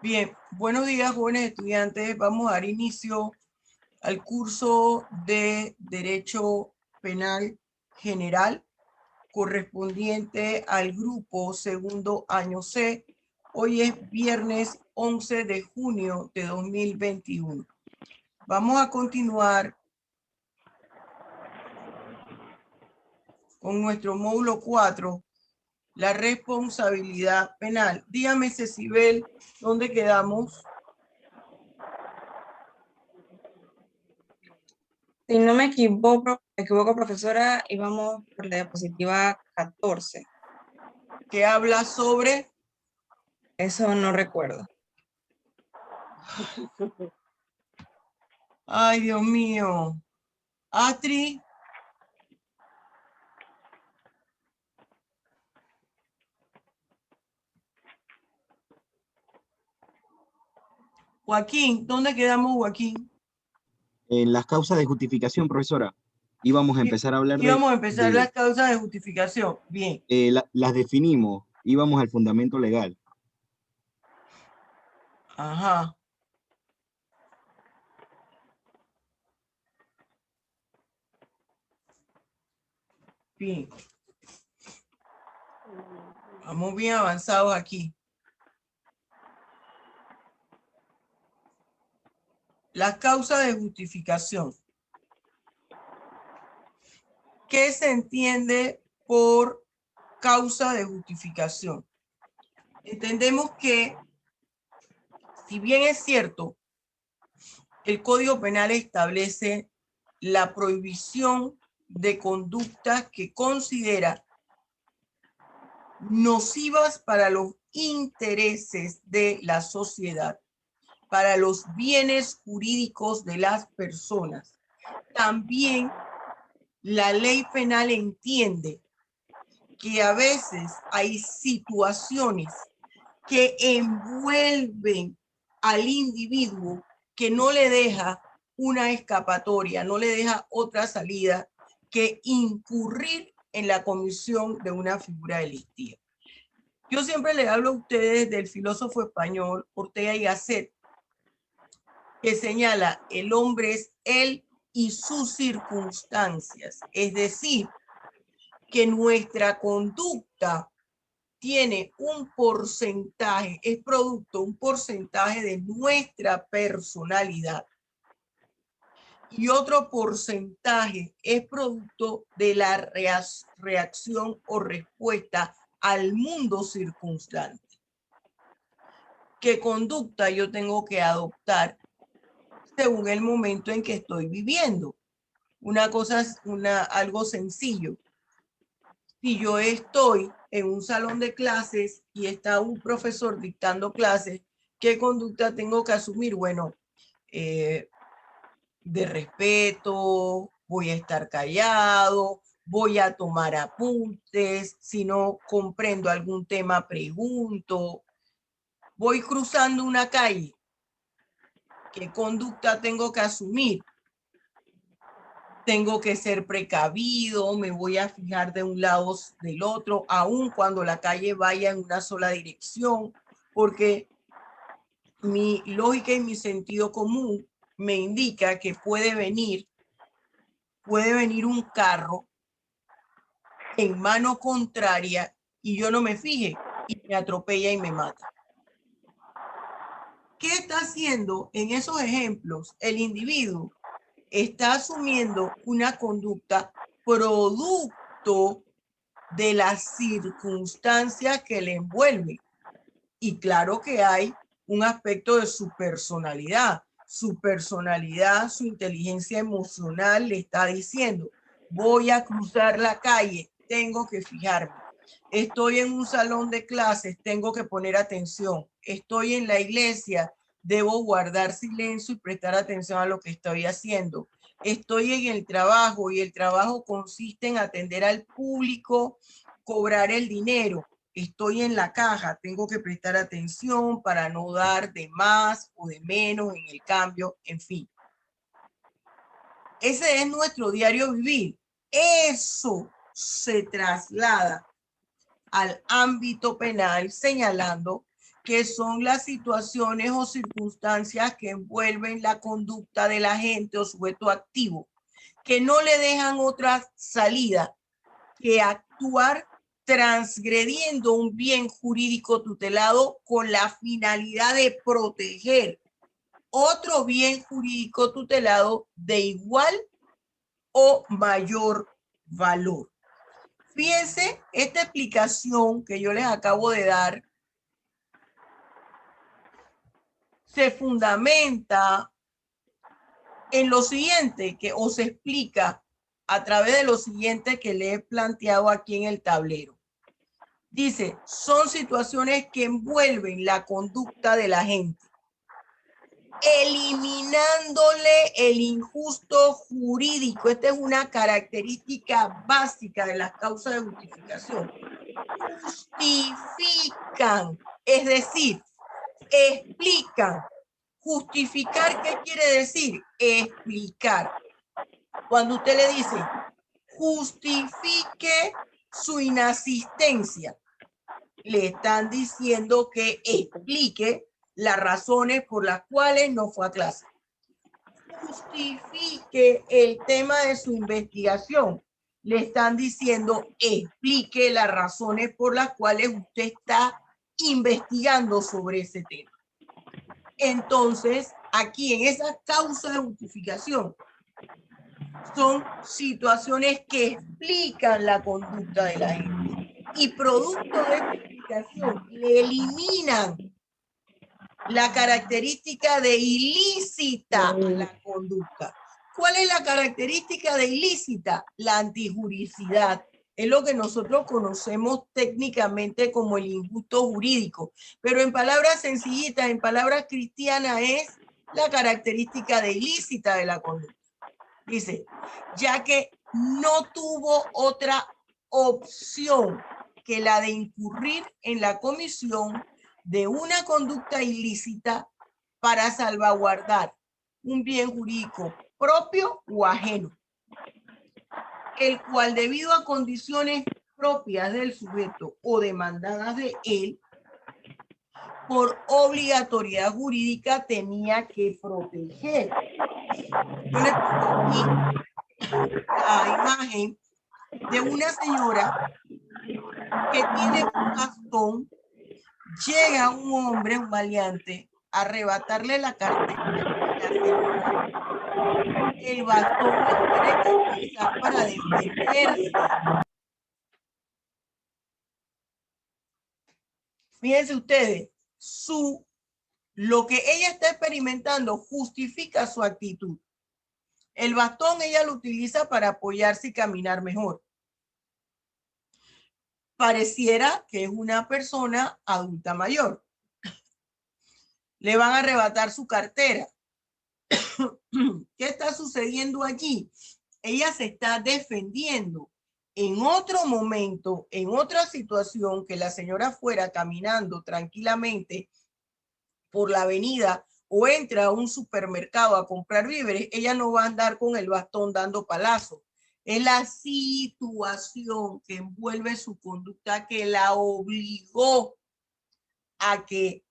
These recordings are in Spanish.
Bien, buenos días, jóvenes estudiantes. Vamos a dar inicio al curso de Derecho Penal General correspondiente al grupo segundo año C. Hoy es viernes 11 de junio de 2021. Vamos a continuar con nuestro módulo 4, la responsabilidad penal. Dígame, Cecibel, ¿dónde quedamos? Si no me equivoco, profesora, íbamos por la diapositiva 14. Que habla sobre... Eso no recuerdo. Ay, Dios mío. Atri. Joaquín, ¿dónde quedamos, Joaquín? En las causas de justificación, profesora, íbamos a empezar a hablar Y vamos a empezar las causas de justificación. Bien. las definimos, íbamos al fundamento legal. Ajá. Bien. Vamos bien avanzados aquí. Las causas de justificación. ¿Qué se entiende por causa de justificación? Entendemos que, si bien es cierto, el Código Penal establece la prohibición de conductas que considera nocivas para los intereses de la sociedad, para los bienes jurídicos de las personas. También la ley penal entiende que a veces hay situaciones que envuelven al individuo que no le deja una escapatoria, no le deja otra salida que incurrir en la comisión de una figura delictiva. Yo siempre le hablo a ustedes del filósofo español Ortega y Gasset, que señala: el hombre es él y sus circunstancias. Es decir, que nuestra conducta tiene un porcentaje, es producto, un porcentaje de nuestra personalidad. Y otro porcentaje es producto de la reacción o respuesta al mundo circunstante. ¿Qué conducta yo tengo que adoptar según el momento en que estoy viviendo? Una cosa es algo sencillo. Si yo estoy en un salón de clases y está un profesor dictando clases, ¿qué conducta tengo que asumir? Bueno, de respeto, voy a estar callado, voy a tomar apuntes, si no comprendo algún tema, pregunto. Voy cruzando una calle, ¿qué conducta tengo que asumir? Tengo que ser precavido, me voy a fijar de un lado del otro, aun cuando la calle vaya en una sola dirección, porque mi lógica y mi sentido común me indica que puede venir un carro en mano contraria y yo no me fije y me atropella y me mata. ¿Qué está haciendo en esos ejemplos el individuo? Está asumiendo una conducta producto de las circunstancias que le envuelven. Y claro que hay un aspecto de su personalidad. Su personalidad, su inteligencia emocional le está diciendo: voy a cruzar la calle, tengo que fijarme. Estoy en un salón de clases, tengo que poner atención. Estoy en la iglesia, debo guardar silencio y prestar atención a lo que estoy haciendo. Estoy en el trabajo y el trabajo consiste en atender al público, cobrar el dinero. Estoy en la caja, tengo que prestar atención para no dar de más o de menos en el cambio, en fin. Ese es nuestro diario vivir. Eso se traslada al ámbito penal, señalando que son las situaciones o circunstancias que envuelven la conducta del agente o sujeto activo, que no le dejan otra salida que actuar transgrediendo un bien jurídico tutelado con la finalidad de proteger otro bien jurídico tutelado de igual o mayor valor. Fíjense, esta explicación que yo les acabo de dar se fundamenta en lo siguiente, que os explica a través de lo siguiente que le he planteado aquí en el tablero. Dice, son situaciones que envuelven la conducta de la gente, eliminándole el injusto jurídico. Esta es una característica básica de las causas de justificación. Justifican, es decir, explican. Justificar, ¿qué quiere decir? Explicar. Cuando usted le dice, justifique su inasistencia, le están diciendo que explique las razones por las cuales no fue a clase. Justifique el tema de su investigación. Le están diciendo, explique las razones por las cuales usted está investigando sobre ese tema. Entonces, aquí en esas causas de justificación, son situaciones que explican la conducta de la gente y producto de esta explicación le eliminan la característica de ilícita a la conducta. ¿Cuál es la característica de ilícita? La antijuricidad. Es lo que nosotros conocemos técnicamente como el injusto jurídico, pero en palabras sencillitas, en palabras cristianas, es la característica de ilícita de la conducta. Dice, ya que no tuvo otra opción que la de incurrir en la comisión de una conducta ilícita para salvaguardar un bien jurídico propio o ajeno, el cual debido a condiciones propias del sujeto o demandadas de él, por obligatoriedad jurídica tenía que proteger. Yo les pongo aquí la imagen de una señora que tiene un bastón. Llega un hombre, un valiente, a arrebatarle la cartera. El bastón lo tiene que utilizar para defenderse. Fíjense ustedes, lo que ella está experimentando justifica su actitud. El bastón ella lo utiliza para apoyarse y caminar mejor. Pareciera que es una persona adulta mayor. Le van a arrebatar su cartera. ¿Qué está sucediendo allí? Ella se está defendiendo. En otro momento, en otra situación, que la señora fuera caminando tranquilamente por la avenida o entra a un supermercado a comprar víveres, ella no va a andar con el bastón dando palazos. Es la situación que envuelve su conducta que la obligó a que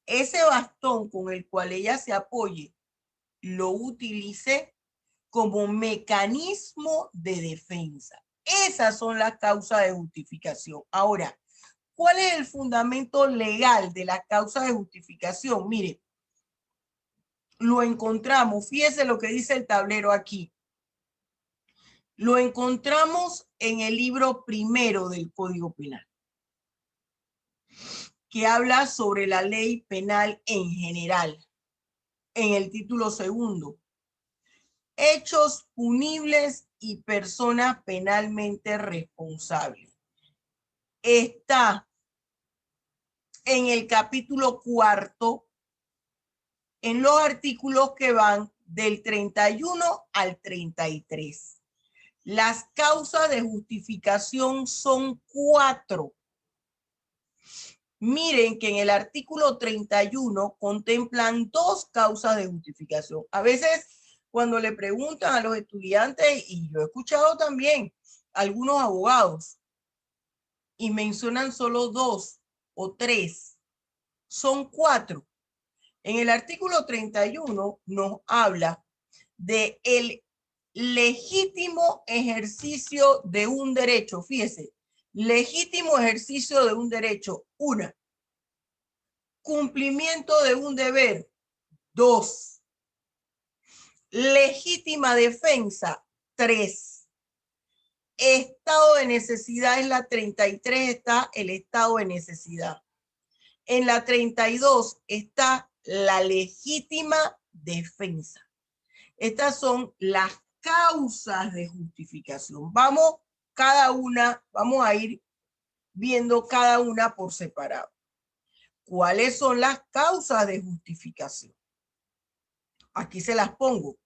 ese bastón con el cual ella se apoye lo utilice como mecanismo de defensa. Esas son las causas de justificación. Ahora, ¿cuál es el fundamento legal de las causas de justificación? Mire, lo encontramos, fíjese lo que dice el tablero aquí. Lo encontramos en el libro primero del Código Penal, que habla sobre la ley penal en general, en el título segundo. Hechos punibles y personas penalmente responsables. Está en el capítulo cuarto, en los artículos que van del 31 al 33. Las causas de justificación son 4. Miren que en el artículo 31 contemplan 2 causas de justificación. A veces cuando le preguntan a los estudiantes, y yo he escuchado también algunos abogados, y mencionan solo 2 o 3. Son 4. En el artículo 31 nos habla de el legítimo ejercicio de un derecho. Fíjese, legítimo ejercicio de un derecho, 1. Cumplimiento de un deber, 2. Legítima defensa, 3. Estado de necesidad, en la 33 está el estado de necesidad. En la 32 está la legítima defensa. Estas son las causas de justificación. Vamos a ir viendo cada una por separado. ¿Cuáles son las causas de justificación? Aquí se las pongo.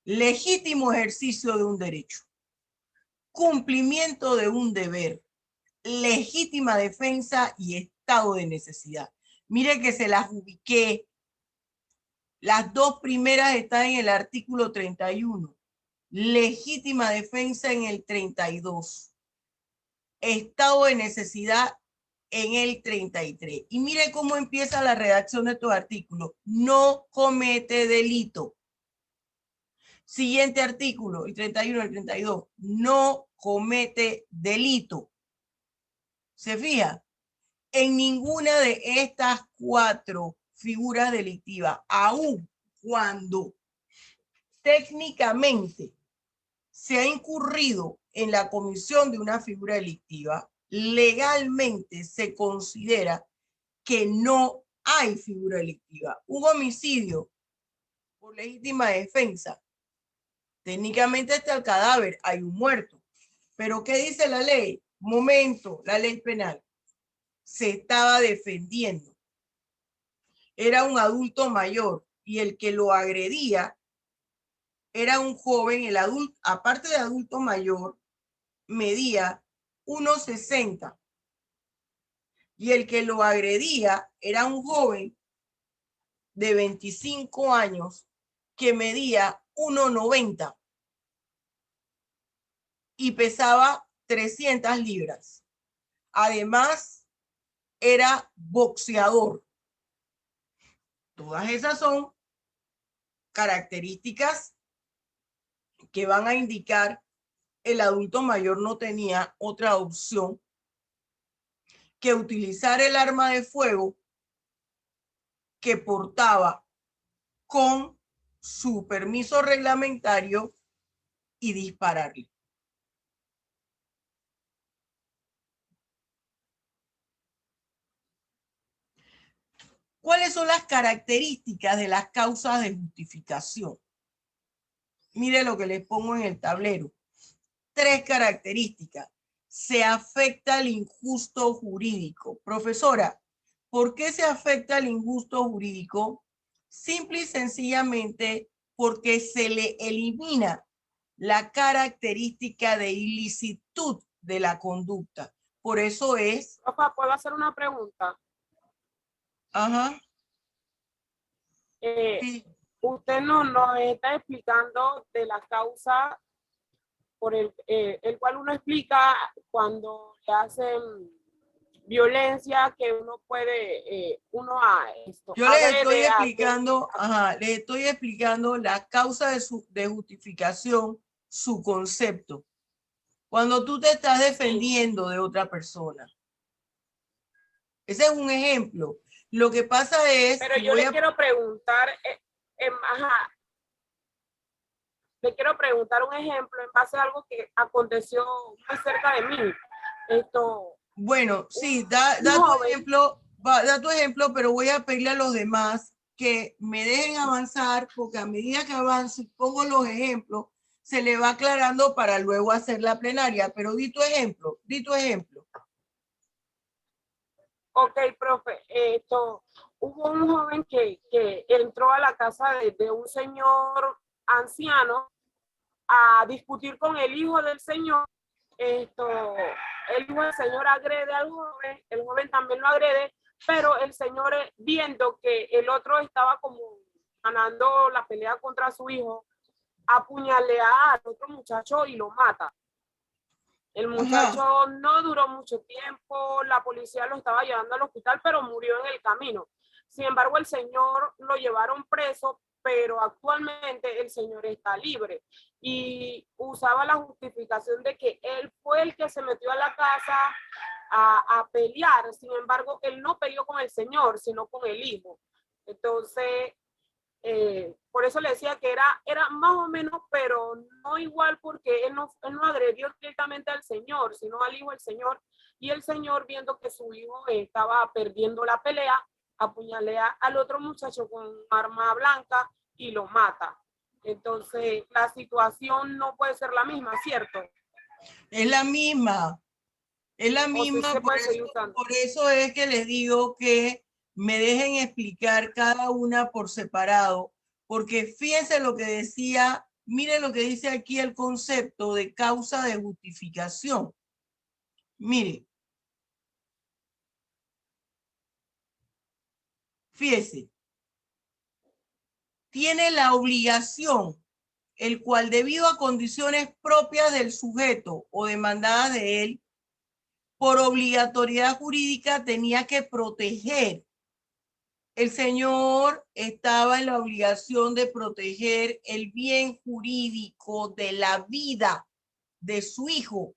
Legítimo ejercicio de un derecho, cumplimiento de un deber, legítima defensa y estado de necesidad. Mire que se las ubiqué. Las 2 primeras están en el artículo 31. Legítima defensa en el 32. Estado de necesidad en el 33. Y mire cómo empieza la redacción de estos artículos. No comete delito. Siguiente artículo, el 31 y el 32. No comete delito. ¿Se fija? En ninguna de estas 4 figuras delictivas, aun cuando técnicamente se ha incurrido en la comisión de una figura delictiva, legalmente se considera que no hay figura delictiva. Un homicidio por legítima defensa, técnicamente está el cadáver, hay un muerto. Pero ¿qué dice la ley? Momento, la ley penal. Se estaba defendiendo. Era un adulto mayor y el que lo agredía era un joven. El adulto, aparte de adulto mayor, medía 1,60 y el que lo agredía era un joven de 25 años que medía 1,90 y pesaba 300 libras. Además, era boxeador. Todas esas son características que van a indicar el adulto mayor no tenía otra opción que utilizar el arma de fuego que portaba con su permiso reglamentario y dispararle. ¿Cuáles son las características de las causas de justificación? Mire lo que les pongo en el tablero. 3 características. Se afecta al injusto jurídico. Profesora, ¿por qué se afecta al injusto jurídico? Simple y sencillamente porque se le elimina la característica de ilicitud de la conducta. Por eso es... Papá, ¿puedo hacer una pregunta? Ajá. Sí. Usted nos está explicando de la causa por el cual uno explica cuando le hacen violencia que uno puede, Yo les estoy explicando, les estoy explicando la causa de justificación, su concepto. Cuando tú te estás defendiendo de otra persona. Ese es un ejemplo. Lo que pasa es... Pero yo le quiero preguntar, le quiero preguntar un ejemplo en base a algo que aconteció muy cerca de mí. Bueno, sí, da tu ejemplo, pero voy a pedirle a los demás que me dejen avanzar, porque a medida que avanzo y pongo los ejemplos, se le va aclarando para luego hacer la plenaria. Pero di tu ejemplo, di tu ejemplo. Ok, profe, hubo un joven que entró a la casa de un señor anciano a discutir con el hijo del señor. El hijo del señor agrede al joven, el joven también lo agrede, pero el señor, viendo que el otro estaba como ganando la pelea contra su hijo, apuñalea al otro muchacho y lo mata. El Ajá. muchacho no duró mucho tiempo, la policía lo estaba llevando al hospital, pero murió en el camino. Sin embargo, el señor lo llevaron preso, pero actualmente el señor está libre y usaba la justificación de que él fue el que se metió a la casa a pelear. Sin embargo, él no peleó con el señor, sino con el hijo. Entonces, por eso le decía que era más o menos, pero no igual, porque él no agredió directamente al señor, sino al hijo del señor, y el señor, viendo que su hijo estaba perdiendo la pelea, apuñalea al otro muchacho con arma blanca y lo mata. Entonces, la situación no puede ser la misma, ¿cierto? Es la misma. Es la O si misma, se puede seguir usando. por eso es que les digo que me dejen explicar cada una por separado, porque fíjense lo que decía, miren lo que dice aquí el concepto de causa de justificación. Mire, fíjese, tiene la obligación, el cual debido a condiciones propias del sujeto o demandadas de él, por obligatoriedad jurídica tenía que proteger. El señor estaba en la obligación de proteger el bien jurídico de la vida de su hijo.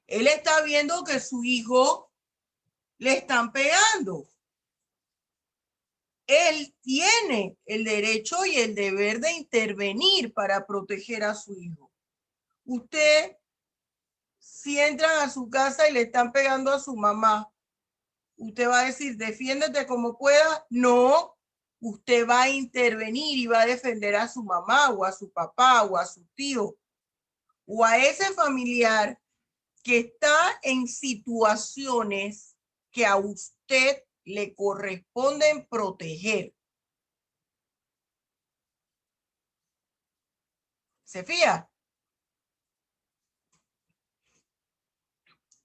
Él está viendo que su hijo le están pegando. Él tiene el derecho y el deber de intervenir para proteger a su hijo. Usted, si entran a su casa y le están pegando a su mamá, usted va a decir, defiéndete como pueda. No, usted va a intervenir y va a defender a su mamá o a su papá o a su tío o a ese familiar que está en situaciones que a usted le corresponden proteger. ¿Se fija?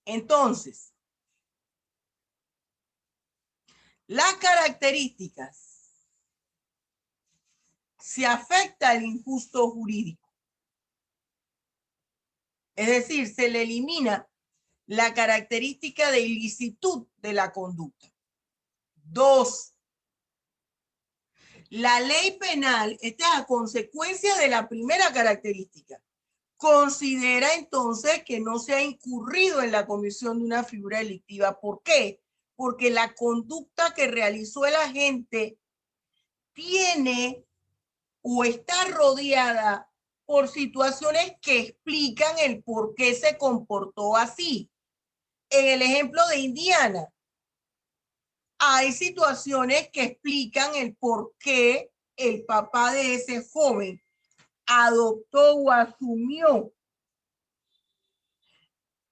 Entonces, las características. Se afecta el injusto jurídico. Es decir, se le elimina la característica de ilicitud de la conducta. 2. La ley penal, esta es a consecuencia de la primera característica, considera entonces que no se ha incurrido en la comisión de una figura delictiva. ¿Por qué? Porque la conducta que realizó el agente tiene o está rodeada por situaciones que explican el por qué se comportó así. En el ejemplo de Indiana, hay situaciones que explican el por qué el papá de ese joven adoptó o asumió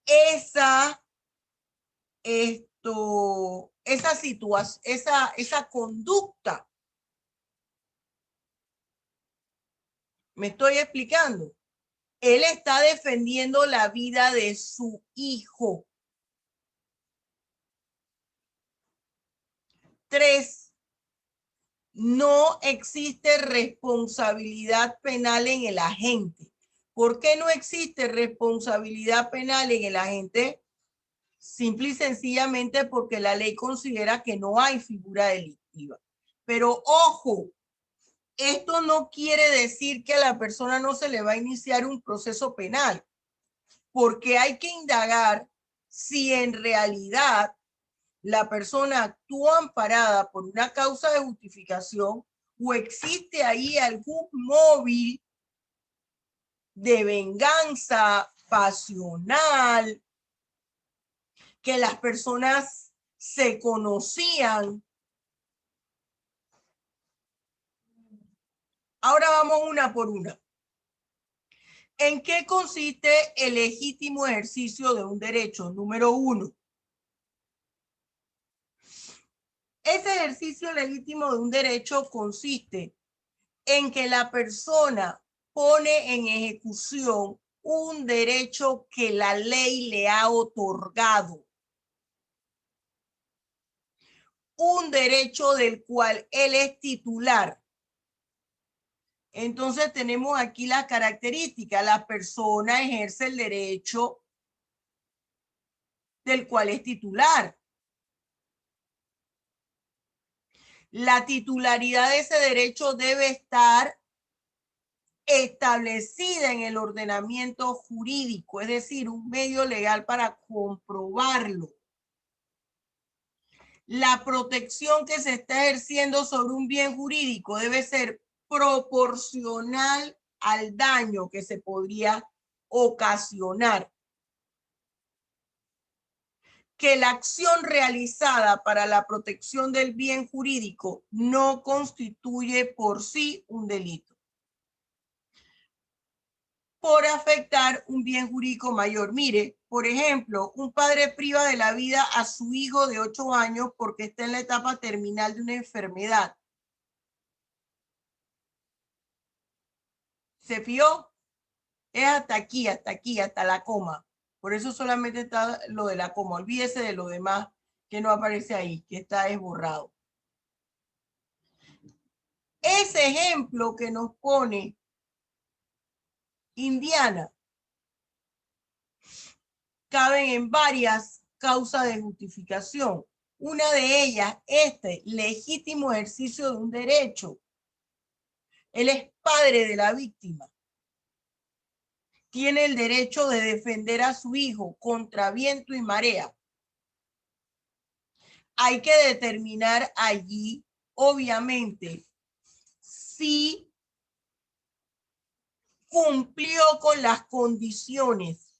esa situación, esa conducta. ¿Me estoy explicando? Él está defendiendo la vida de su hijo. 3. No existe responsabilidad penal en el agente. ¿Por qué no existe responsabilidad penal en el agente? Simple y sencillamente porque la ley considera que no hay figura delictiva. Pero ojo, esto no quiere decir que a la persona no se le va a iniciar un proceso penal, porque hay que indagar si en realidad la persona actuó amparada por una causa de justificación o existe ahí algún móvil de venganza pasional, que las personas se conocían. Ahora vamos una por una. ¿En qué consiste el legítimo ejercicio de un derecho? Número 1. Ese ejercicio legítimo de un derecho consiste en que la persona pone en ejecución un derecho que la ley le ha otorgado. Un derecho del cual él es titular. Entonces tenemos aquí las características. La persona ejerce el derecho del cual es titular. La titularidad de ese derecho debe estar establecida en el ordenamiento jurídico, es decir, un medio legal para comprobarlo. La protección que se está ejerciendo sobre un bien jurídico debe ser proporcional al daño que se podría ocasionar. Que la acción realizada para la protección del bien jurídico no constituye por sí un delito por afectar un bien jurídico mayor. Mire, por ejemplo, un padre priva de la vida a su hijo de 8 años porque está en la etapa terminal de una enfermedad. ¿Se fijó? Es hasta aquí, hasta la coma. Por eso solamente está lo de la coma. Olvídese de lo demás que no aparece ahí, que está esborrado. Ese ejemplo que nos pone Indiana caben en varias causas de justificación. Una de ellas, legítimo ejercicio de un derecho. Él es padre de la víctima. Tiene el derecho de defender a su hijo contra viento y marea. Hay que determinar allí, obviamente, si cumplió con las condiciones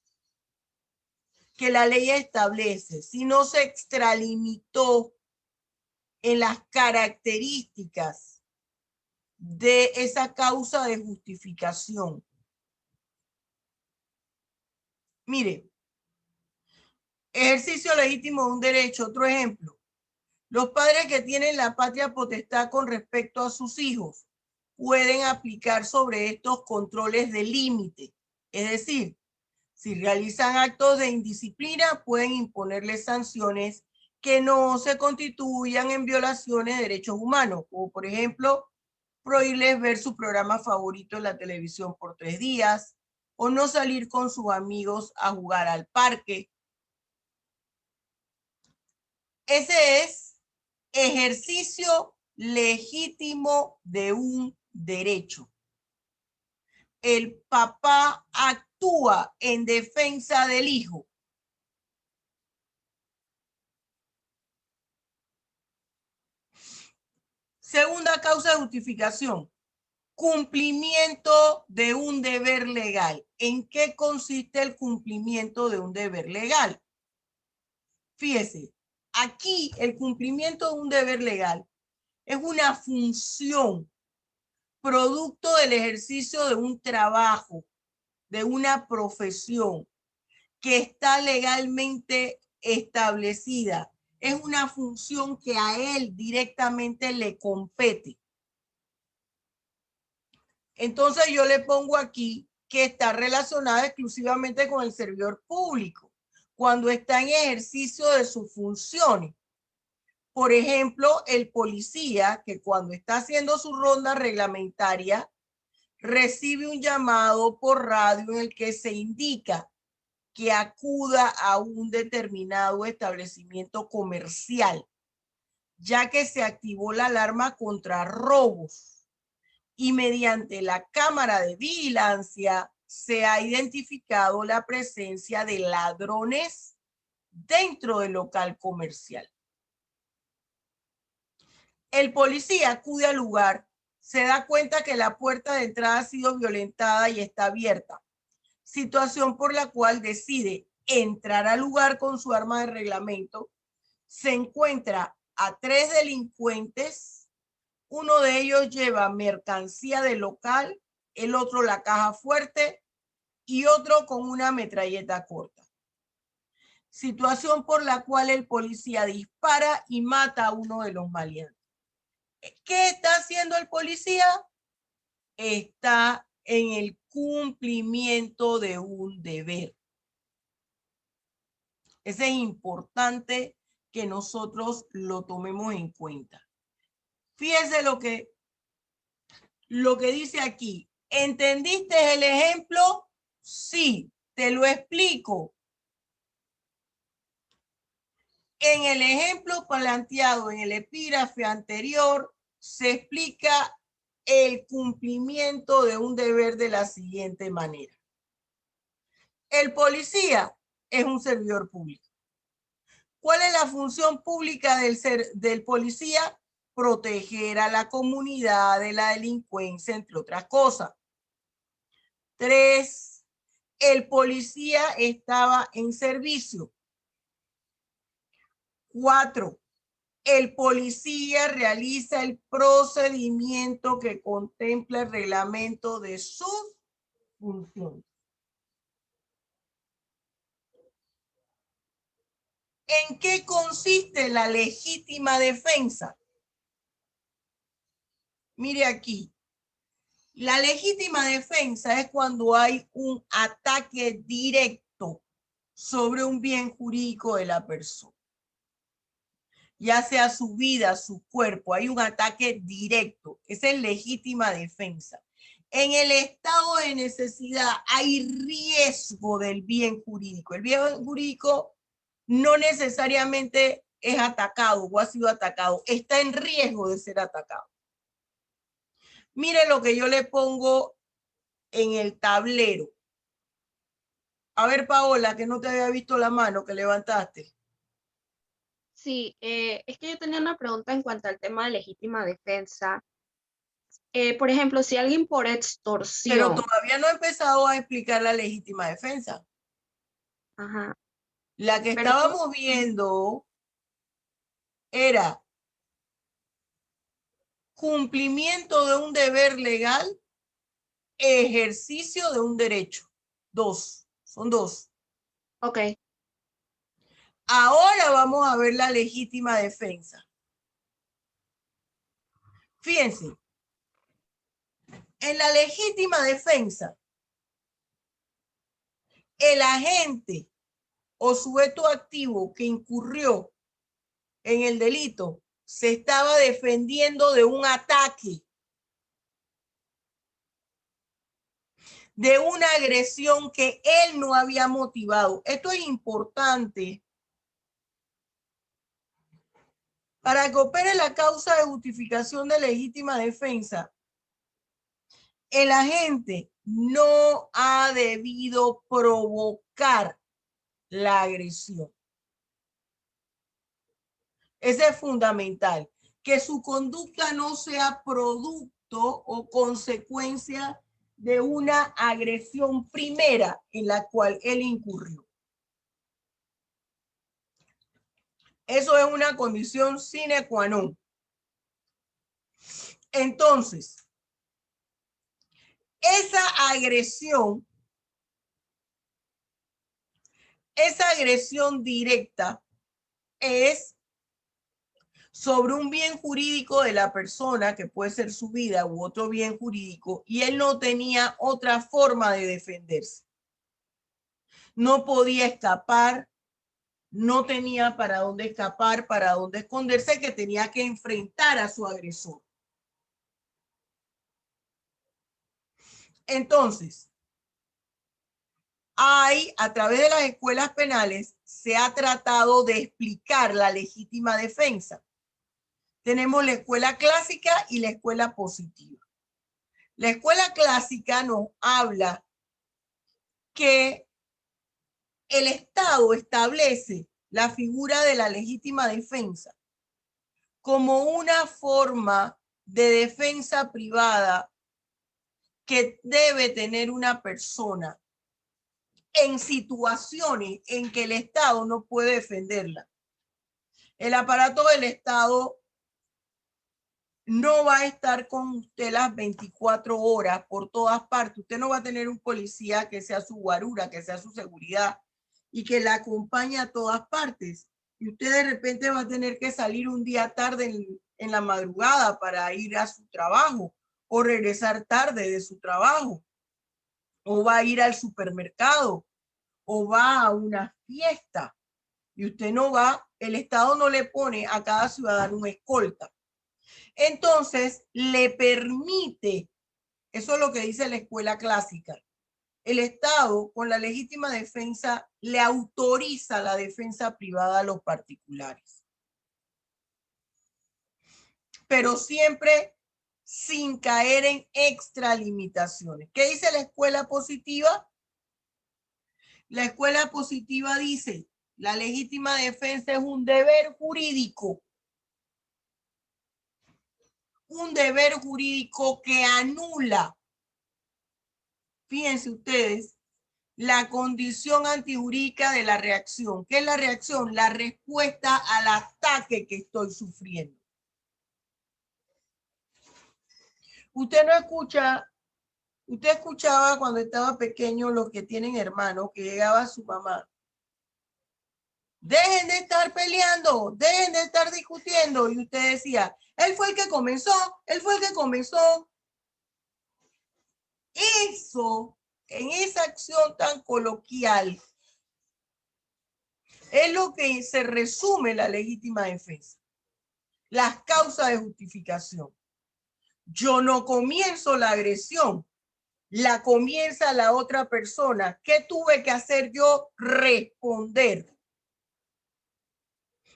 que la ley establece, si no se extralimitó en las características de esa causa de justificación. Mire, ejercicio legítimo de un derecho, otro ejemplo. Los padres que tienen la patria potestad con respecto a sus hijos pueden aplicar sobre estos controles de límite, es decir, si realizan actos de indisciplina, pueden imponerles sanciones que no se constituyan en violaciones de derechos humanos, como por ejemplo, prohibirles ver su programa favorito en la televisión por 3 días o no salir con sus amigos a jugar al parque. Ese es ejercicio legítimo de un derecho. El papá actúa en defensa del hijo. Segunda causa de justificación, cumplimiento de un deber legal. ¿En qué consiste el cumplimiento de un deber legal? Fíjese, aquí el cumplimiento de un deber legal es una función producto del ejercicio de un trabajo, de una profesión que está legalmente establecida. Es una función que a él directamente le compete. Entonces yo le pongo aquí que está relacionada exclusivamente con el servidor público, cuando está en ejercicio de sus funciones. Por ejemplo, el policía que cuando está haciendo su ronda reglamentaria recibe un llamado por radio en el que se indica que acuda a un determinado establecimiento comercial, ya que se activó la alarma contra robos y mediante la cámara de vigilancia se ha identificado la presencia de ladrones dentro del local comercial. El policía acude al lugar, se da cuenta que la puerta de entrada ha sido violentada y está abierta, situación por la cual decide entrar al lugar con su arma de reglamento. Se encuentra a 3 delincuentes, uno de ellos lleva mercancía del local, el otro la caja fuerte y otro con una metralleta corta. Situación por la cual el policía dispara y mata a uno de los maleantes. ¿Qué está haciendo el policía? Está en el cumplimiento de un deber. Es importante que nosotros lo tomemos en cuenta. Fíjese lo que lo que dice aquí. ¿Entendiste el ejemplo? Sí, te lo explico. En el ejemplo planteado en el epígrafe anterior, se explica el cumplimiento de un deber de la siguiente manera. El policía es un servidor público. ¿Cuál es la función pública del policía? Proteger a la comunidad de la delincuencia, entre otras cosas. 3. El policía estaba en servicio. 4. El policía realiza el procedimiento que contempla el reglamento de sus funciones. ¿En qué consiste la legítima defensa? Mire aquí. La legítima defensa es cuando hay un ataque directo sobre un bien jurídico de la persona. Ya sea su vida, su cuerpo, hay un ataque directo. Esa es legítima defensa. En el estado de necesidad hay riesgo del bien jurídico. El bien jurídico no necesariamente es atacado o ha sido atacado, está en riesgo de ser atacado. Mire lo que yo le pongo en el tablero. A ver, Paola, que no te había visto la mano que levantaste. Sí, es que yo tenía una pregunta en cuanto al tema de legítima defensa. Por ejemplo, si alguien por Pero extorsión, todavía no he empezado a explicar la legítima defensa. ajá, La que pero estábamos viendo era cumplimiento de un deber legal, ejercicio de un derecho. Son dos. ok, Ahora vamos a ver la legítima defensa. Fíjense, en la legítima defensa, el agente o sujeto activo que incurrió en el delito se estaba defendiendo de un ataque, de una agresión que él no había motivado. Esto es importante para que opere la causa de justificación de legítima defensa. El agente no ha debido provocar la agresión. Ese es fundamental, que su conducta no sea producto o consecuencia de una agresión primera en la cual él incurrió. Eso es una condición sine qua non. Entonces, esa agresión directa es sobre un bien jurídico de la persona, que puede ser su vida u otro bien jurídico, y él no tenía otra forma de defenderse. No podía escapar, no tenía para dónde escapar, para dónde esconderse, que tenía que enfrentar a su agresor. Entonces, a través de las escuelas penales, se ha tratado de explicar la legítima defensa. Tenemos la escuela clásica y la escuela positiva. La escuela clásica nos habla que el Estado establece la figura de la legítima defensa como una forma de defensa privada que debe tener una persona en situaciones en que el Estado no puede defenderla. El aparato del Estado no va a estar con usted las 24 horas por todas partes. Usted no va a tener un policía que sea su guarura, que sea su seguridad y que la acompañe a todas partes. Y usted de repente va a tener que salir un día tarde en la madrugada para ir a su trabajo o regresar tarde de su trabajo, o va a ir al supermercado o va a una fiesta y usted no va, el Estado no le pone a cada ciudadano una escolta. Entonces le permite Eso es lo que dice la escuela clásica. El Estado, con la legítima defensa, le autoriza la defensa privada a los particulares. Pero siempre sin caer en extralimitaciones. ¿Qué dice la escuela positiva? La escuela positiva dice, la legítima defensa es un deber jurídico. Un deber jurídico que anula, fíjense ustedes, la condición antijurídica de la reacción. ¿Qué es la reacción? La respuesta al ataque que estoy sufriendo. Usted no escucha, usted escuchaba cuando estaba pequeño los que tienen hermanos, que llegaba su mamá. Dejen de estar peleando, dejen de estar discutiendo. Y usted decía, él fue el que comenzó, él fue el que comenzó. Eso, en esa acción tan coloquial, es lo que se resume la legítima defensa. Las causas de justificación. Yo no comienzo la agresión, la comienza la otra persona. ¿Qué tuve que hacer yo? Responder.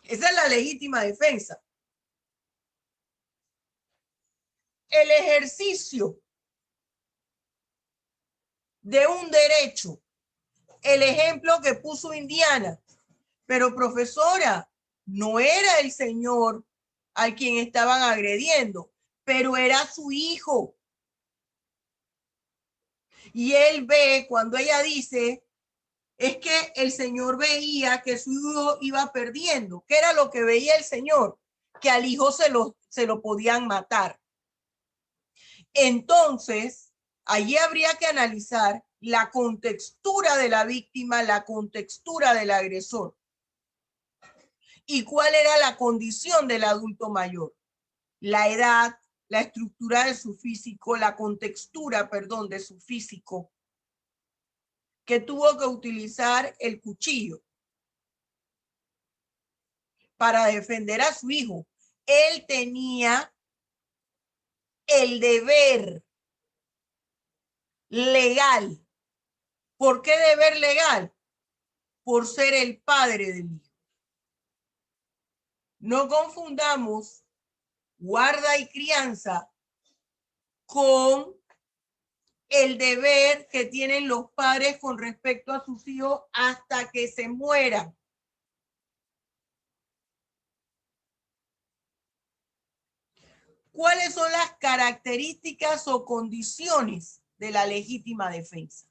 Esa es la legítima defensa. El ejercicio de un derecho. El ejemplo que puso Indiana. Pero profesora, no era el señor al quien estaban agrediendo, pero era su hijo. Y él ve, cuando ella dice, es que el señor veía que su hijo iba perdiendo. ¿Qué era lo que veía el señor? Que al hijo se lo podían matar. Entonces, allí habría que analizar la contextura de la víctima, la contextura del agresor. ¿Y cuál era la condición del adulto mayor? La edad, la estructura de su físico, la contextura, perdón, de su físico, que tuvo que utilizar el cuchillo para defender a su hijo. Él tenía el deber legal. ¿Por qué deber legal? Por ser el padre del hijo. No confundamos guarda y crianza con el deber que tienen los padres con respecto a sus hijos hasta que se mueran. ¿Cuáles son las características o condiciones de la legítima defensa?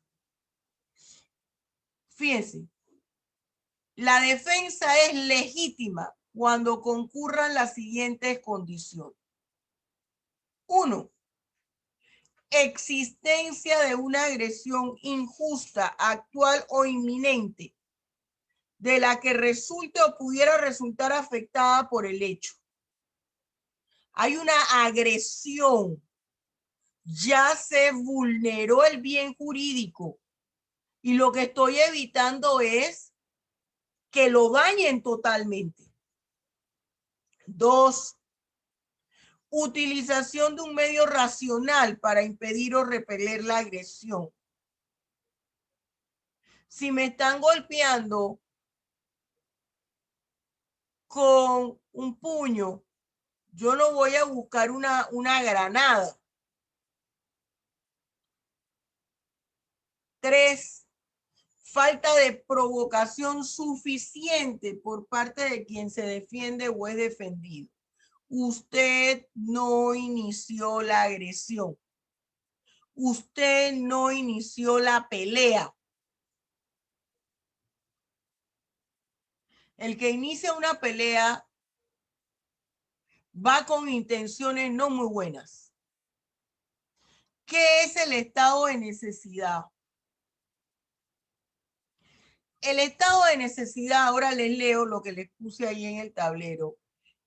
Fíjense, la defensa es legítima cuando concurran las siguientes condiciones. 1. Existencia de una agresión injusta, actual o inminente, de la que resulte o pudiera resultar afectada por el hecho. Hay una agresión, ya se vulneró el bien jurídico y lo que estoy evitando es que lo dañen totalmente. 2. Utilización de un medio racional para impedir o repeler la agresión. Si me están golpeando con un puño, yo no voy a buscar una granada. 3. Falta de provocación suficiente por parte de quien se defiende o es defendido. Usted no inició la agresión. Usted no inició la pelea. El que inicia una pelea va con intenciones no muy buenas. ¿Qué es el estado de necesidad? El estado de necesidad, ahora les leo lo que les puse ahí en el tablero.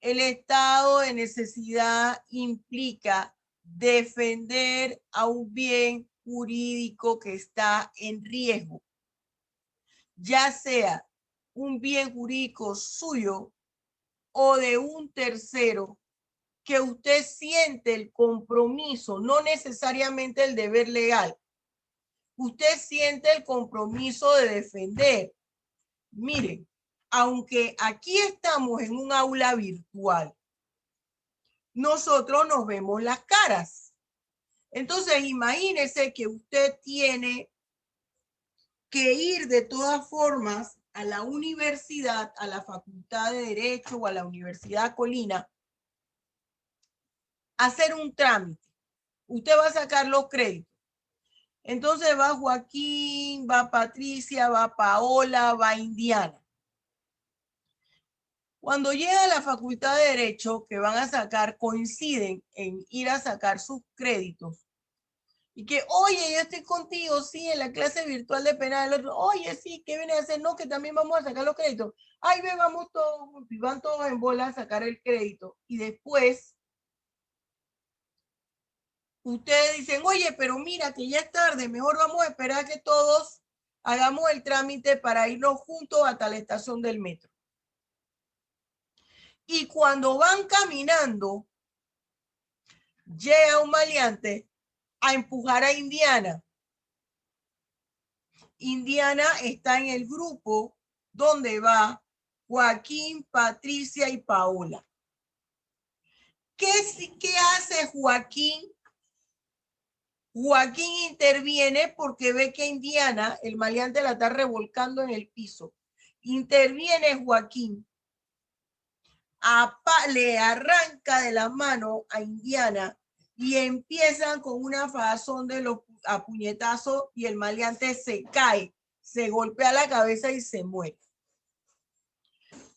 El estado de necesidad implica defender a un bien jurídico que está en riesgo, ya sea un bien jurídico suyo o de un tercero que usted siente el compromiso, no necesariamente el deber legal. Usted siente el compromiso de defender. Miren, aunque aquí estamos en un aula virtual, nosotros nos vemos las caras. Entonces, imagínese que usted tiene que ir de todas formas a la universidad, a la Facultad de Derecho o a la Universidad Colina, a hacer un trámite. Usted va a sacar los créditos. Entonces va Joaquín, va Patricia, va Paola, va Indiana. Cuando llega a la Facultad de Derecho, que van a sacar, coinciden en ir a sacar sus créditos. Y que, oye, yo estoy contigo, sí, en la clase virtual de penal. El otro, oye, sí, ¿qué viene a hacer? No, que también vamos a sacar los créditos. Ay, ve, vamos todos, y van todos en bola a sacar el crédito. Y después, ustedes dicen, oye, pero mira que ya es tarde, mejor vamos a esperar que todos hagamos el trámite para irnos juntos hasta la estación del metro. Y cuando van caminando, llega un maleante a empujar a Indiana. Indiana está en el grupo donde va Joaquín, Patricia y Paola. ¿Qué hace Joaquín? Joaquín interviene porque ve que Indiana, el maleante, la está revolcando en el piso. Interviene Joaquín. Le arranca de la mano a Indiana y empiezan con una fazón de los puñetazos y el maleante se cae, se golpea la cabeza y se muere.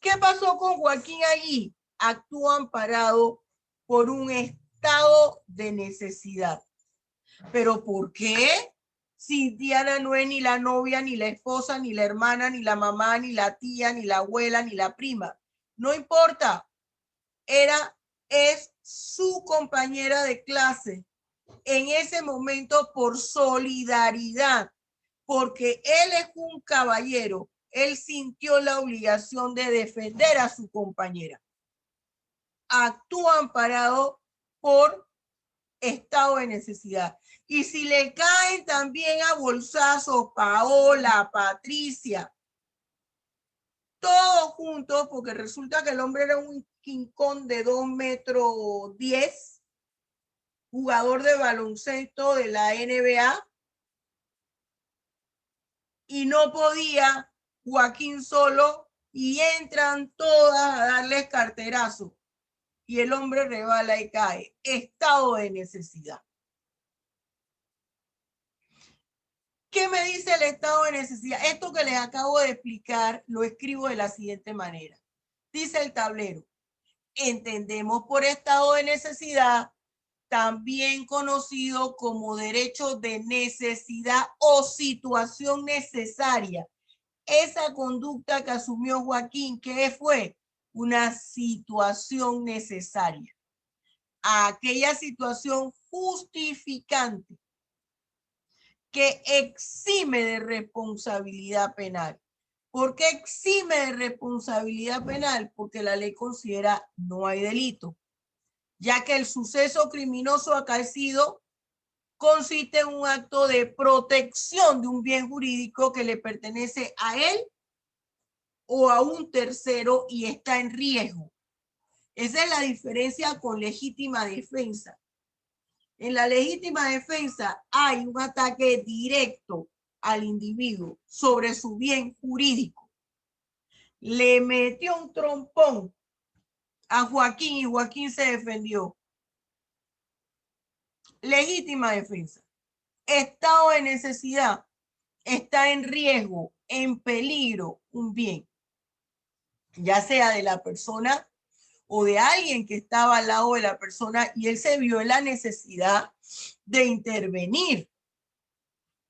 ¿Qué pasó con Joaquín allí? Actúa amparado por un estado de necesidad. ¿Pero por qué? Si Diana no es ni la novia, ni la esposa, ni la hermana, ni la mamá, ni la tía, ni la abuela, ni la prima. No importa. Es su compañera de clase. En ese momento, por solidaridad, porque él es un caballero, él sintió la obligación de defender a su compañera. Actúa amparado por estado de necesidad. Y si le caen también a bolsazos Paola, Patricia, todos juntos, porque resulta que el hombre era un quincón de 2,10 metros, jugador de baloncesto de la NBA, y no podía Joaquín solo, y entran todas a darles carterazo, y el hombre rebala y cae. Estado de necesidad. ¿Qué me dice el estado de necesidad? Esto que les acabo de explicar lo escribo de la siguiente manera. Dice el tablero: entendemos por estado de necesidad, también conocido como derecho de necesidad o situación necesaria, esa conducta que asumió Joaquín, ¿qué fue? Una situación necesaria. Aquella situación justificante que exime de responsabilidad penal. ¿Por qué exime de responsabilidad penal? Porque la ley considera no hay delito, ya que el suceso criminoso acaecido consiste en un acto de protección de un bien jurídico que le pertenece a él o a un tercero y está en riesgo. Esa es la diferencia con legítima defensa. En la legítima defensa hay un ataque directo al individuo sobre su bien jurídico. Le metió un trompón a Joaquín y Joaquín se defendió. Legítima defensa. Estado de necesidad. Está en riesgo, en peligro, un bien, ya sea de la persona o de alguien que estaba al lado de la persona, y él se vio en la necesidad de intervenir.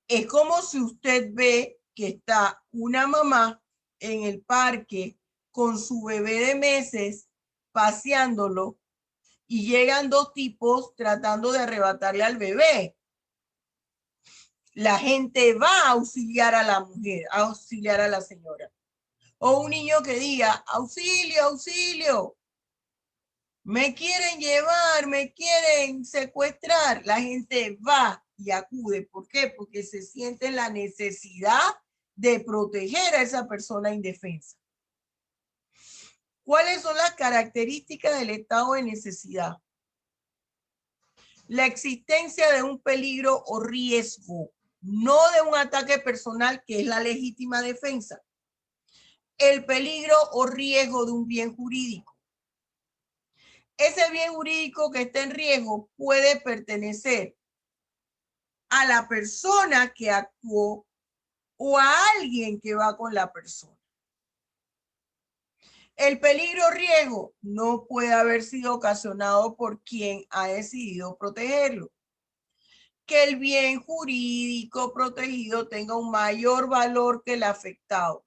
Es como si usted ve que está una mamá en el parque con su bebé de meses paseándolo y llegan dos tipos tratando de arrebatarle al bebé. La gente va a auxiliar a la mujer, a auxiliar a la señora. O un niño que diga, auxilio, auxilio. Me quieren llevar, me quieren secuestrar. La gente va y acude. ¿Por qué? Porque se siente la necesidad de proteger a esa persona indefensa. ¿Cuáles son las características del estado de necesidad? La existencia de un peligro o riesgo, no de un ataque personal, que es la legítima defensa. El peligro o riesgo de un bien jurídico. Ese bien jurídico que está en riesgo puede pertenecer a la persona que actuó o a alguien que va con la persona. El peligro o riesgo no puede haber sido ocasionado por quien ha decidido protegerlo. Que el bien jurídico protegido tenga un mayor valor que el afectado.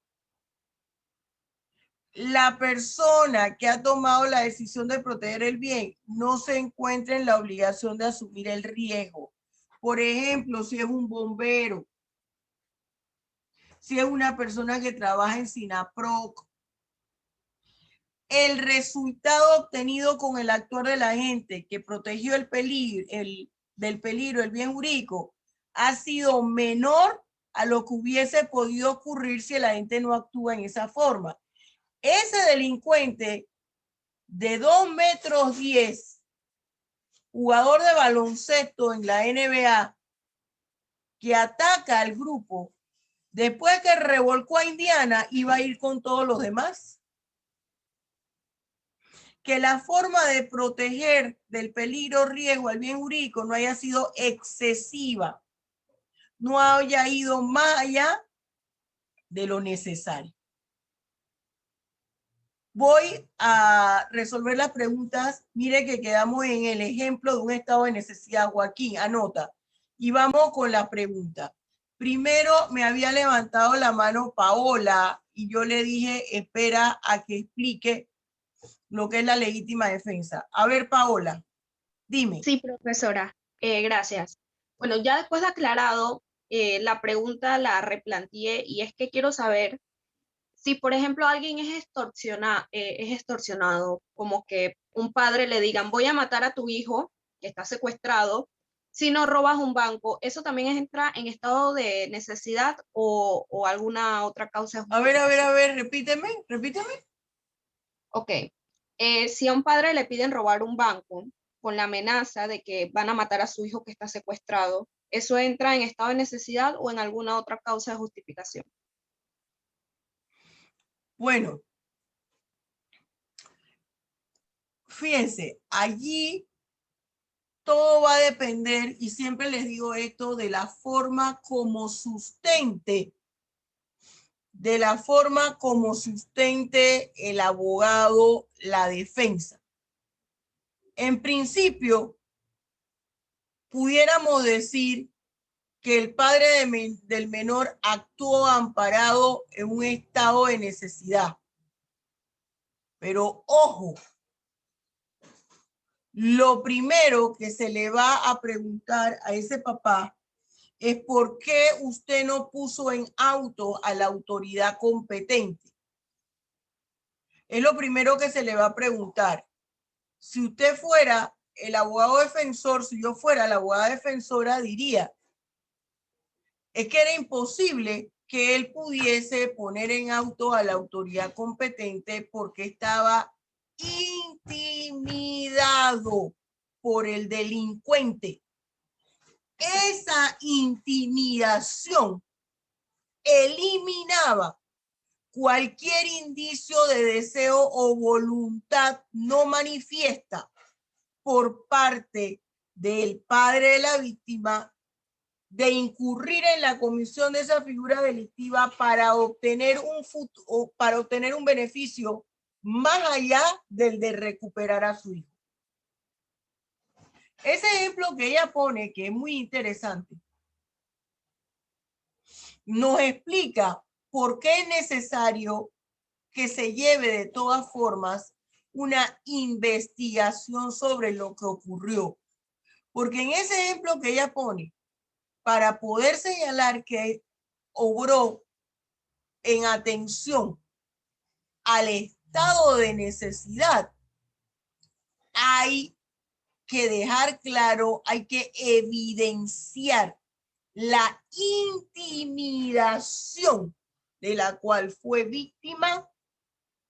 La persona que ha tomado la decisión de proteger el bien no se encuentra en la obligación de asumir el riesgo. Por ejemplo, si es un bombero, si es una persona que trabaja en SINAPROC, el resultado obtenido con el actuar de la gente que protegió el peligro, del peligro, el bien jurídico, ha sido menor a lo que hubiese podido ocurrir si la gente no actúa en esa forma. Ese delincuente de 2 metros 10, jugador de baloncesto en la NBA, que ataca al grupo, después que revolcó a Indiana, iba a ir con todos los demás. Que la forma de proteger del peligro o riesgo al bien jurídico no haya sido excesiva, no haya ido más allá de lo necesario. Voy a resolver las preguntas. Mire que quedamos en el ejemplo de un estado de necesidad. Joaquín, anota. Y vamos con la pregunta. Primero me había levantado la mano Paola y yo le dije, espera a que explique lo que es la legítima defensa. A ver, Paola, dime. Sí, profesora, gracias. Bueno, ya después de aclarado, la pregunta la replanteé y es que quiero saber si, por ejemplo, alguien es extorsionado, como que un padre le digan, voy a matar a tu hijo que está secuestrado, si no robas un banco, ¿eso también entra en estado de necesidad o alguna otra causa? A ver, repíteme. Ok. Si a un padre le piden robar un banco con la amenaza de que van a matar a su hijo que está secuestrado, ¿eso entra en estado de necesidad o en alguna otra causa de justificación? Bueno, fíjense, allí todo va a depender, y siempre les digo esto, de la forma como sustente, el abogado la defensa. En principio, pudiéramos decir que el padre del menor actuó amparado en un estado de necesidad. Pero ojo, lo primero que se le va a preguntar a ese papá es por qué usted no puso en auto a la autoridad competente. Es lo primero que se le va a preguntar. Si usted fuera el abogado defensor, si yo fuera la abogada defensora, diría, es que era imposible que él pudiese poner en auto a la autoridad competente porque estaba intimidado por el delincuente. Esa intimidación eliminaba cualquier indicio de deseo o voluntad no manifiesta por parte del padre de la víctima de incurrir en la comisión de esa figura delictiva para obtener un beneficio más allá del de recuperar a su hijo. Ese ejemplo que ella pone, que es muy interesante, nos explica por qué es necesario que se lleve de todas formas una investigación sobre lo que ocurrió. Porque en ese ejemplo que ella pone, para poder señalar que obró en atención al estado de necesidad, hay que dejar claro, hay que evidenciar la intimidación de la cual fue víctima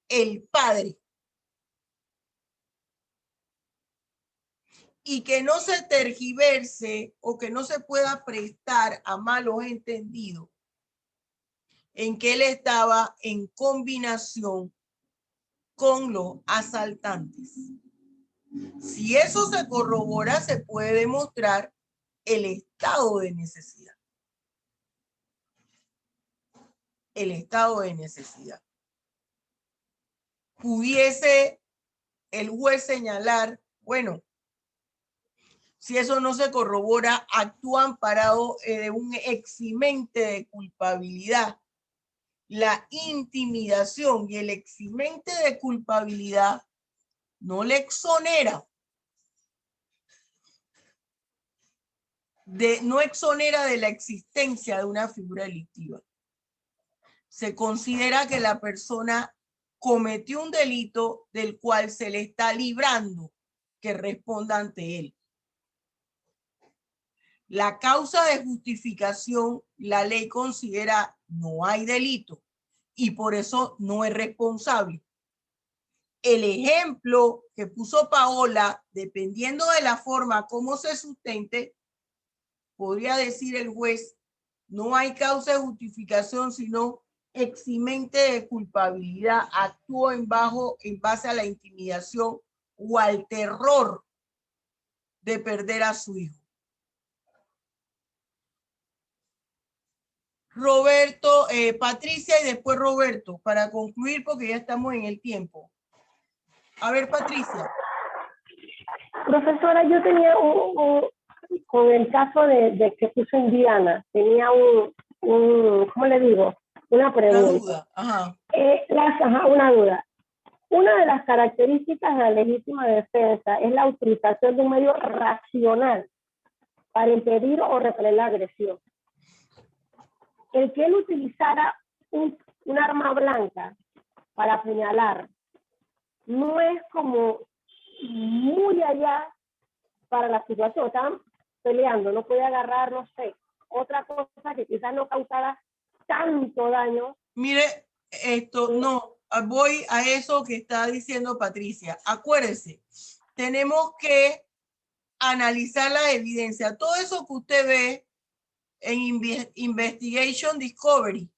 el padre. Y que no se tergiverse o que no se pueda prestar a malos entendidos en que él estaba en combinación con los asaltantes. Si eso se corrobora, se puede demostrar el estado de necesidad. El estado de necesidad. Pudiese el juez señalar, bueno, si eso no se corrobora, actúa amparado de un eximente de culpabilidad. La intimidación y el eximente de culpabilidad no le exonera. No exonera de la existencia de una figura delictiva. Se considera que la persona cometió un delito del cual se le está librando que responda ante él. La causa de justificación, la ley considera no hay delito y por eso no es responsable. El ejemplo que puso Paola, dependiendo de la forma como se sustente, podría decir el juez, no hay causa de justificación, sino eximente de culpabilidad, actuó en base a la intimidación o al terror de perder a su hijo. Roberto, Patricia y después Roberto, para concluir porque ya estamos en el tiempo. A ver, Patricia. Profesora, yo tenía con el caso de que puso Indiana, tenía ¿cómo le digo? Una pregunta. Una duda, ajá. Una duda. Una de las características de la legítima defensa es la utilización de un medio racional para impedir o repeler la agresión. El que él utilizara un arma blanca para apuñalar no es como muy allá para la situación. Estaban peleando, no podía agarrar, no sé, otra cosa que quizás no causara tanto daño. Mire, no, voy a eso que está diciendo Patricia. Acuérdese, tenemos que analizar la evidencia. Todo eso que usted ve en Investigation Discovery,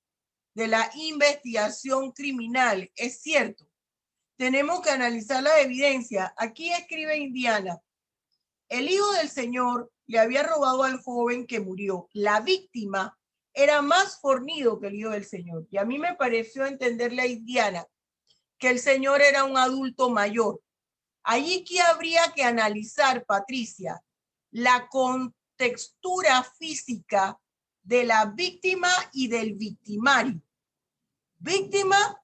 de la investigación criminal, es cierto. Tenemos que analizar la evidencia. Aquí escribe Indiana. El hijo del señor le había robado al joven que murió. La víctima era más fornido que el hijo del señor. Y a mí me pareció entenderle a Indiana que el señor era un adulto mayor. Allí que habría que analizar, Patricia, la contextura física de la víctima y del victimario. Víctima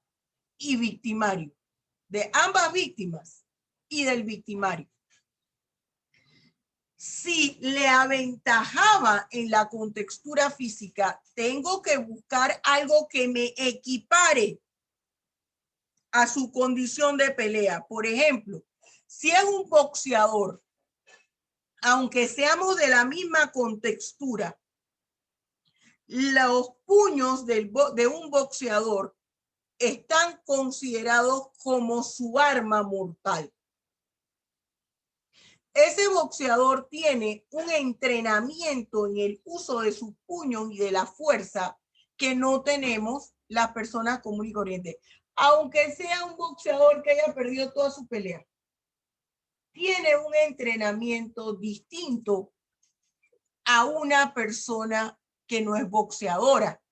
y victimario. De ambas víctimas y del victimario. Si le aventajaba en la contextura física, tengo que buscar algo que me equipare a su condición de pelea. Por ejemplo, si es un boxeador, aunque seamos de la misma contextura, los puños de un boxeador están considerados como su arma mortal. Ese boxeador tiene un entrenamiento en el uso de sus puños y de la fuerza que no tenemos las personas comunes y corrientes. Aunque sea un boxeador que haya perdido toda su pelea, tiene un entrenamiento distinto a una persona que no es boxeadora,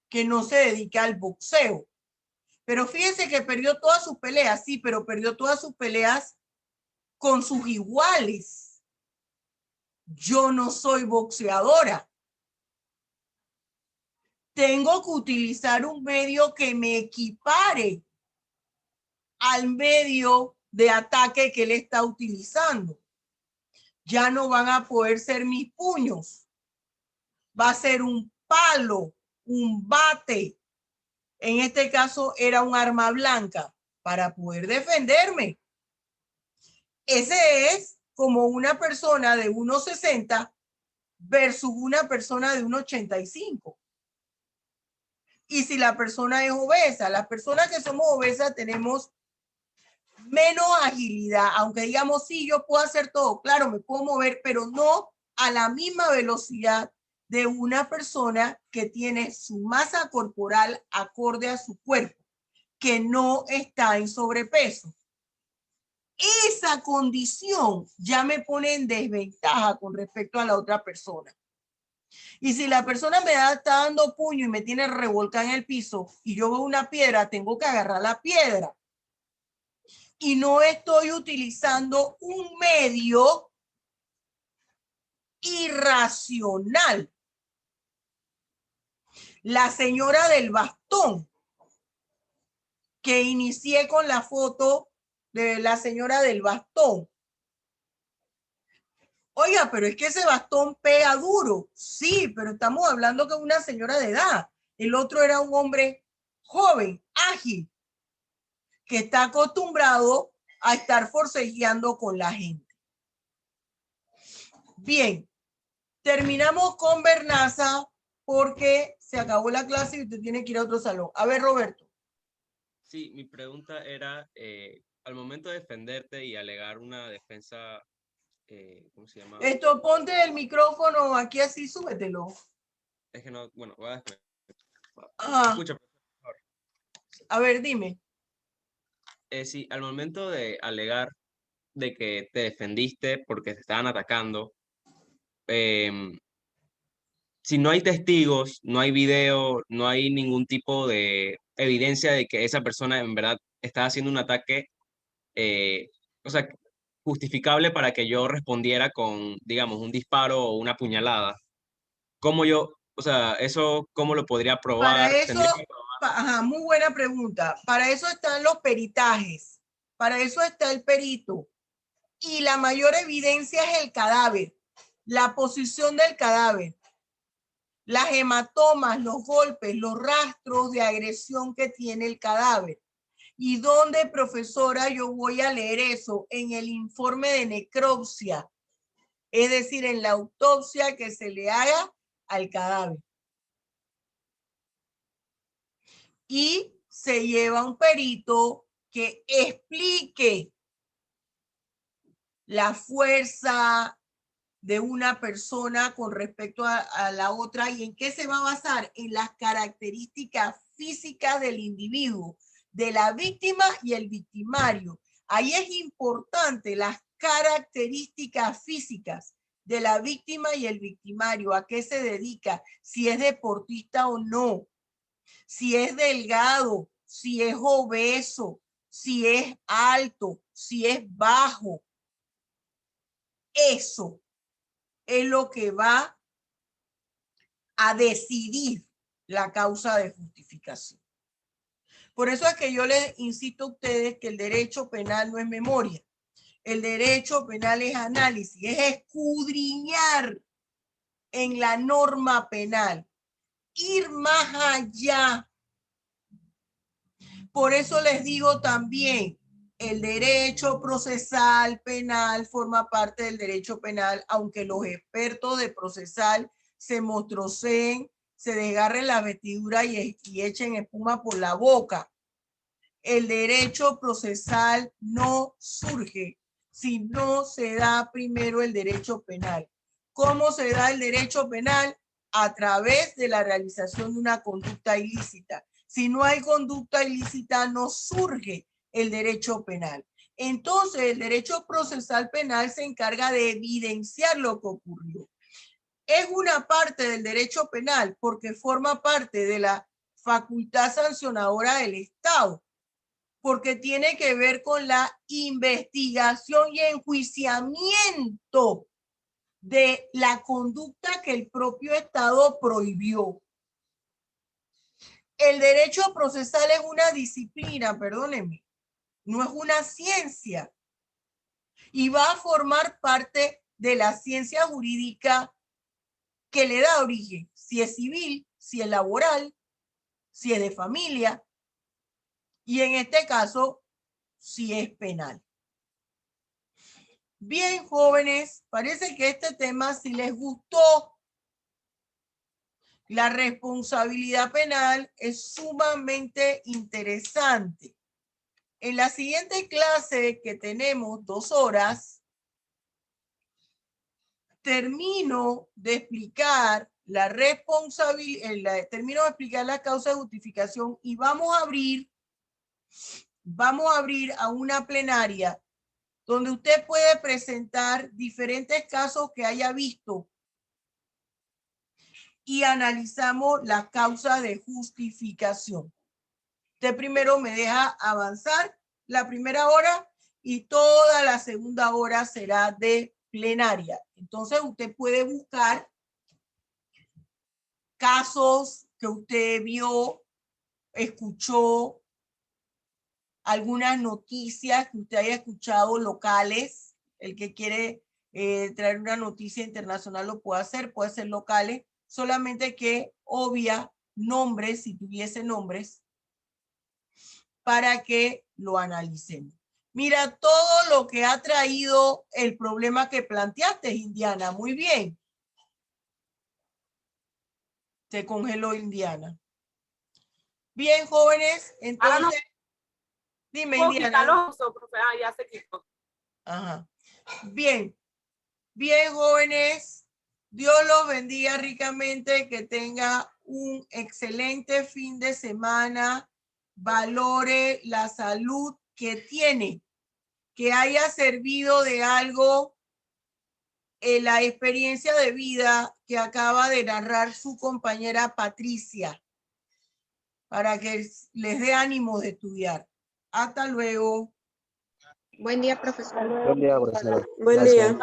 que no se dedica al boxeo. Pero fíjense que perdió todas sus peleas, sí, pero perdió todas sus peleas con sus iguales. Yo no soy boxeadora. Tengo que utilizar un medio que me equipare al medio de ataque que él está utilizando. Ya no van a poder ser mis puños. Va a ser un palo, un bate. En este caso era un arma blanca para poder defenderme. Ese es como una persona de 1,60 versus una persona de 1,85. Y si la persona es obesa, las personas que somos obesas tenemos menos agilidad, aunque digamos, sí, yo puedo hacer todo, claro, me puedo mover, pero no a la misma velocidad de una persona que tiene su masa corporal acorde a su cuerpo, que no está en sobrepeso. Esa condición ya me pone en desventaja con respecto a la otra persona. Y si la persona está dando puño y me tiene revolcada en el piso y yo veo una piedra, tengo que agarrar la piedra. Y no estoy utilizando un medio irracional. La señora del bastón, que inicié con la foto de la señora del bastón. Oiga, pero es que ese bastón pega duro. Sí, pero estamos hablando que es una señora de edad. El otro era un hombre joven, ágil, que está acostumbrado a estar forcejeando con la gente. Bien, terminamos con Bernaza porque se acabó la clase y usted tiene que ir a otro salón. A ver, Roberto. Sí, mi pregunta era, al momento de defenderte y alegar una defensa, ¿cómo se llama? Esto, ponte el micrófono aquí así, súbetelo. Es que no, bueno, voy a después. Ajá. Escucha, por favor. A ver, dime. Sí, al momento de alegar de que te defendiste porque te estaban atacando, si no hay testigos, no hay video, no hay ningún tipo de evidencia de que esa persona en verdad está haciendo un ataque, o sea, justificable para que yo respondiera con, digamos, un disparo o una puñalada, ¿cómo yo, o sea, eso, cómo lo podría Para probar? eso, Tendría que probar. ajá, muy buena pregunta. Para eso están los peritajes. Para eso está el perito. Y la mayor evidencia es el cadáver, la posición del cadáver, las hematomas, los golpes, los rastros de agresión que tiene el cadáver. ¿Y dónde, profesora, yo voy a leer eso? En el informe de necropsia, es decir, en la autopsia que se le haga al cadáver. Y se lleva un perito que explique la fuerza de una persona con respecto a la otra y en qué se va a basar en las características físicas del individuo, de la víctima y el victimario. Ahí es importante las características físicas de la víctima y el victimario, a qué se dedica, si es deportista o no, si es delgado, si es obeso, si es alto, si es bajo. Eso es lo que va a decidir la causa de justificación. Por eso es que yo les insisto a ustedes que el derecho penal no es memoria. El derecho penal es análisis, es escudriñar en la norma penal, ir más allá. Por eso les digo también, el derecho procesal penal forma parte del derecho penal, aunque los expertos de procesal se mostroceen, se desgarren la vestidura y echen espuma por la boca. El derecho procesal no surge si no se da primero el derecho penal. ¿Cómo se da el derecho penal? A través de la realización de una conducta ilícita. Si no hay conducta ilícita, no surge el derecho penal. Entonces, el derecho procesal penal se encarga de evidenciar lo que ocurrió. Es una parte del derecho penal porque forma parte de la facultad sancionadora del Estado, porque tiene que ver con la investigación y enjuiciamiento de la conducta que el propio Estado prohibió. El derecho procesal es una disciplina, perdónenme, no es una ciencia. Y va a formar parte de la ciencia jurídica que le da origen, si es civil, si es laboral, si es de familia, y en este caso, si es penal. Bien, jóvenes, parece que este tema sí les gustó. La responsabilidad penal es sumamente interesante. En la siguiente clase, que tenemos 2 horas, termino de explicar la responsabilidad, termino de explicar la causa de justificación y vamos a abrir a una plenaria donde usted puede presentar diferentes casos que haya visto y analizamos la causa de justificación. Usted primero me deja avanzar la primera hora y toda la segunda hora será de plenaria. Entonces usted puede buscar casos que usted vio, escuchó, algunas noticias que usted haya escuchado locales. El que quiere traer una noticia internacional lo puede ser locales, solamente que obvia nombres, si tuviese nombres, para que lo analicemos. Mira todo lo que ha traído el problema que planteaste, Indiana. Muy bien. Se congeló Indiana. Bien, jóvenes, entonces, dime, puedo Indiana. quitar los usos, profe. Ah, ya se quitó. Ajá. Bien, bien, jóvenes. Dios los bendiga ricamente, que tenga un excelente fin de semana. Valore la salud que tiene, que haya servido de algo en la experiencia de vida que acaba de narrar su compañera Patricia, para que les dé ánimo de estudiar. Hasta luego. Buen día, profesor. Buen día, profesora. Buen Gracias. día.